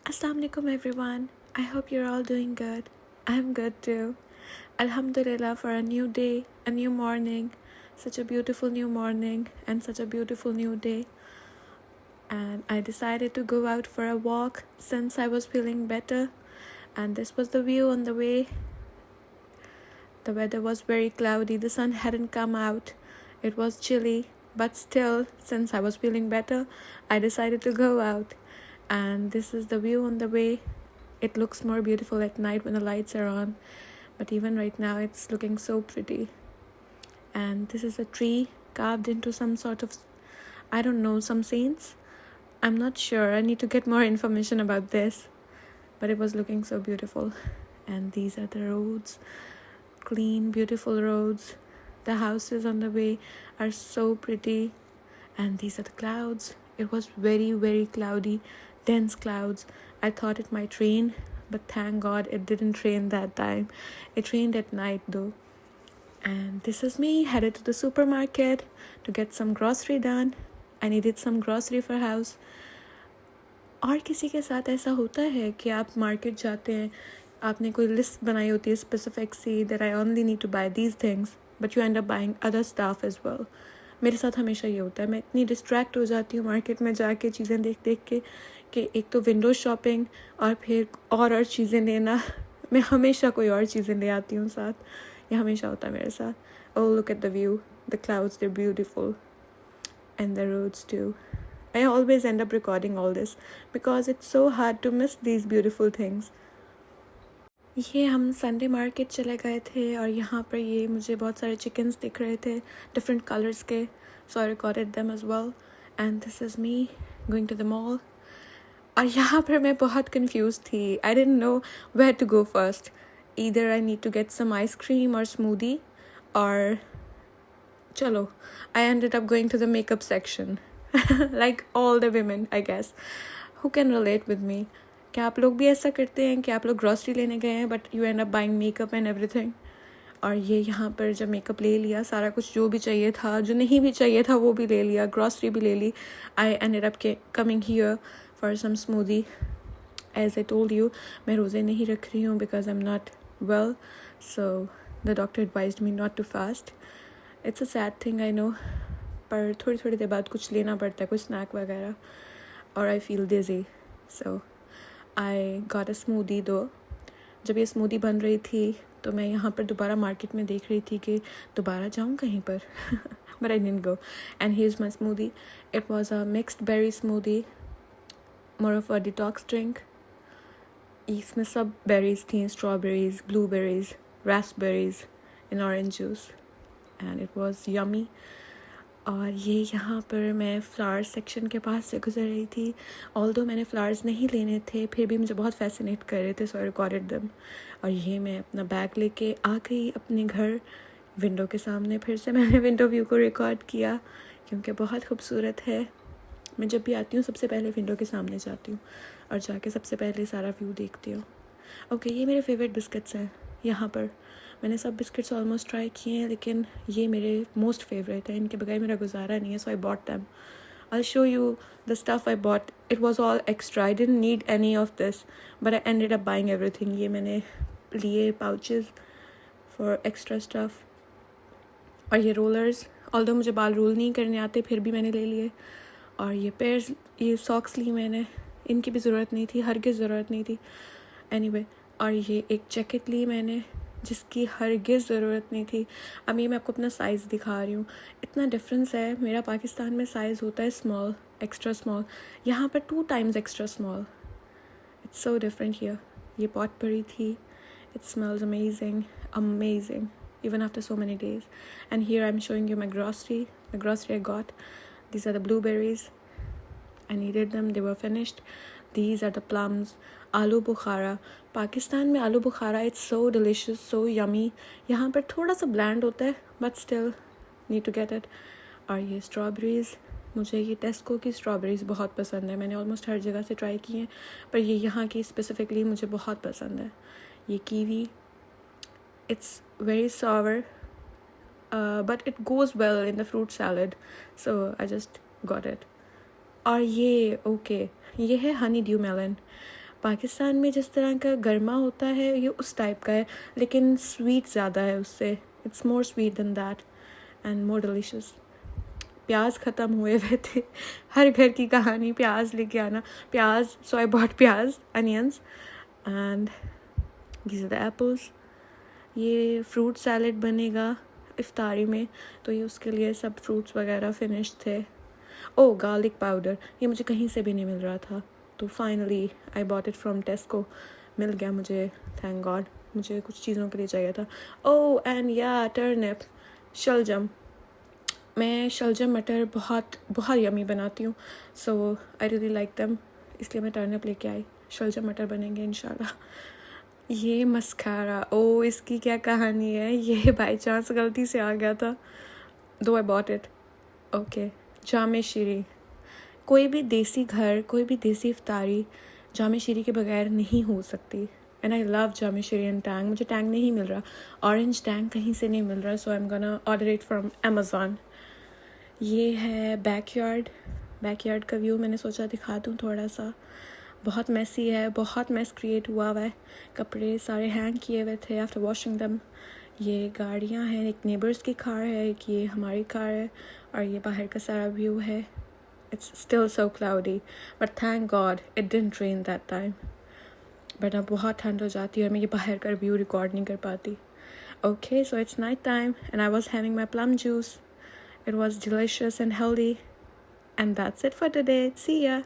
Assalamu alaikum everyone. I hope you're all doing good. I'm good too. Alhamdulillah for a new day, a new morning, such a beautiful new morning and such a beautiful new day. And I decided to go out for a walk since I was feeling better. And this was the view on the way. The weather was very cloudy. The sun hadn't come out. It was chilly. But still, since I was feeling better, I decided to go out. And this is the view on the way. It looks more beautiful at night when the lights are on. But even right now, it's looking so pretty. And this is a tree carved into some sort of, I don't know, some saints. I'm not sure. I need to get more information about this. But it was looking so beautiful. And these are the roads. Clean, beautiful roads. The houses on the way are so pretty. And these are the clouds. It was very, very cloudy, dense clouds. I thought it might rain, but thank God it didn't rain that time. It rained at night though. And this is me headed to the supermarket to get some grocery done. I needed some grocery for house. और किसी के साथ ऐसा होता है कि आप market जाते हैं, आपने कोई लिस्ट बनाई होती है specific see that I only need to buy these things but you end up buying other stuff as well. मेरे साथ हमेशा ये होता है. मैं इतनी डिस्ट्रैक्ट हो जाती हूँ मार्केट में जाके चीज़ें देख देख के कि एक तो विंडो शॉपिंग और फिर और चीज़ें लेना. मैं हमेशा कोई और चीज़ें ले आती हूँ साथ. ये हमेशा होता है मेरे साथ. Oh look at the view, the clouds, they are beautiful and the roads too. I always end up recording all this because it's so hard to miss these beautiful things. ये हम संडे मार्केट चले गए थे और यहाँ पर ये मुझे बहुत सारे चिकन्स दिख रहे थे डिफरेंट कलर्स के. So I recorded them as well and this is me going to the mall. और यहाँ पर मैं बहुत कंफ्यूज थी. I didn't know where to go first. Either I need to get some ice cream और smoothie और चलो I ended up going to the makeup section. Like all the women, I guess. Who can relate with me? क्या आप लोग भी ऐसा करते हैं कि आप लोग ग्रॉसरी लेने गए हैं but you end up buying makeup and everything. और ये यहाँ पर जब मेकअप ले लिया, सारा कुछ जो भी चाहिए था, जो नहीं भी चाहिए था वो भी ले लिया, ग्रॉसरी भी ले ली. I ended up coming here for some smoothie. As I told you, मैं रोज़े नहीं रख रही हूँ because I am not well. So the doctor advised me not to fast. It's a sad thing I know, पर थोड़ी थोड़ी देर बाद कुछ लेना पड़ता है, कुछ स्नैक वगैरह. और I feel digi. So I got a smoothie दो. जब ये स्मूदी बन रही थी तो मैं यहाँ पर दोबारा मार्केट में देख रही थी कि दोबारा जाऊँ कहीं पर. But I didn't go. And here's my smoothie. It was a mixed berry smoothie, more of a detox drink. इसमें सब बेरीज थी, strawberries, blueberries, raspberries and orange juice. And it was yummy. और ये यहाँ पर मैं फ्लावर्स सेक्शन के पास से गुजर रही थी. ऑल्दो मैंने फ्लावर्स नहीं लेने थे, फिर भी मुझे बहुत फैसिनेट कर रहे थे, सो आई रिकॉर्डेड देम. और ये मैं अपना बैग लेके आ गई अपने घर. विंडो के सामने फिर से मैंने विंडो व्यू को रिकॉर्ड किया क्योंकि बहुत खूबसूरत है. मैं जब भी आती हूँ सबसे पहले विंडो के सामने जाती हूँ और जाके सबसे पहले सारा व्यू देखती हूँ. ओके, ये मेरे फेवरेट बिस्किट्स हैं. यहाँ पर मैंने सब बिस्किट्स ऑलमोस्ट ट्राई किए हैं लेकिन ये मेरे मोस्ट फेवरेट है. इनके बगैर मेरा गुजारा नहीं है. So I bought them. I'll show you the stuff I bought. It was all extra. I didn't need any of this, but I ended up buying everything. ये मैंने लिए pouches for extra stuff. और ये rollers, although मुझे बाल role नहीं करने आते फिर भी मैंने ले लिए. और ये पेयर्स, ये सॉक्स ली मैंने. इनकी भी ज़रूरत नहीं थी, हरगिज़ ज़रूरत नहीं थी. एनीवे, और ये एक जैकेट ली मैंने जिसकी हरगिज़ ज़रूरत नहीं थी. अब ये मैं आपको अपना साइज़ दिखा रही हूँ. इतना डिफरेंस है. मेरा पाकिस्तान में साइज़ होता है स्मॉल, एक्स्ट्रा स्मॉल. यहाँ पर 2 times extra small. It's so different here. ये पॉट पड़ी थी. It smells amazing, amazing even after so many days. And here I'm showing you my grocery, the grocery I got. These are the blueberries. I needed them, they were finished. These are the plums. आलू बुखारा. पाकिस्तान में आलू बुखारा, it's so delicious, so yummy. यहाँ पर थोड़ा सा bland होता है but still need to get it. और ये स्ट्रॉबेरीज़, मुझे ये टेस्को की स्ट्रॉबेरीज़ बहुत पसंद है. मैंने ऑलमोस्ट हर जगह से ट्राई की हैं पर ये यहाँ की स्पेसिफिकली मुझे बहुत पसंद है. ये kiwi, it's very sour, but it goes well in the fruit salad, so I just got it. और ये ओके, ये है हनी ड्यू मेलन. पाकिस्तान में जिस तरह का गर्मा होता है ये उस टाइप का है, लेकिन स्वीट ज़्यादा है उससे. It's more sweet than that and more delicious. प्याज ख़त्म हुए हुए थे. हर घर की कहानी, प्याज लेके आना. प्याज, so I bought pyaaz, onions and these are the apples. ये फ्रूट सैलेड बनेगा इफ्तारी में, तो ये उसके लिए सब फ्रूट्स वगैरह फिनिश थे. ओह, गार्लिक पाउडर, ये मुझे कहीं से भी नहीं मिल रहा था, तो finally I bought it from Tesco. मिल गया मुझे, थैंक गॉड. मुझे कुछ चीज़ों के लिए चाहिए था. ओह एंड या टर्निप, शलजम. मैं शलजम मटर बहुत बहुत यमी बनाती हूँ, सो आई रियली लाइक देम, इसलिए मैं टर्निप लेके आई. शलजम मटर बनेंगे इंशाल्लाह. ये मस्कारा, ओ इसकी क्या कहानी है, ये बाई चांस गलती से आ गया था, दो आई बॉट इट. ओके, जामे शीरी. कोई भी देसी घर, कोई भी देसी इफ्तारी जामे शीरी के बगैर नहीं हो सकती. एंड आई लव जामे शीरी एंड टैंग. मुझे टैंग नहीं मिल रहा, ऑरेंज टैंग कहीं से नहीं मिल रहा, so I am gonna order it from Amazon. ये है बैकयार्ड. बैकयार्ड का व्यू मैंने सोचा दिखा दूँ थोड़ा सा. बहुत मैसी है, बहुत मैस क्रिएट हुआ है. कपड़े सारे हैंग किए हुए थे आफ्टर वॉशिंग दम. ये गाड़ियाँ हैं, एक नेबर्स की कार है, एक ये हमारी कार है, और ये बाहर का सारा व्यू है. It's still so cloudy, but thank God it didn't rain that time. But अब बहुत ठंड हो जाती है और मैं ये बाहर का व्यू रिकॉर्ड नहीं कर पाती. Okay, so it's night time and I was having my plum juice. It was delicious and healthy. And that's it for today. See ya.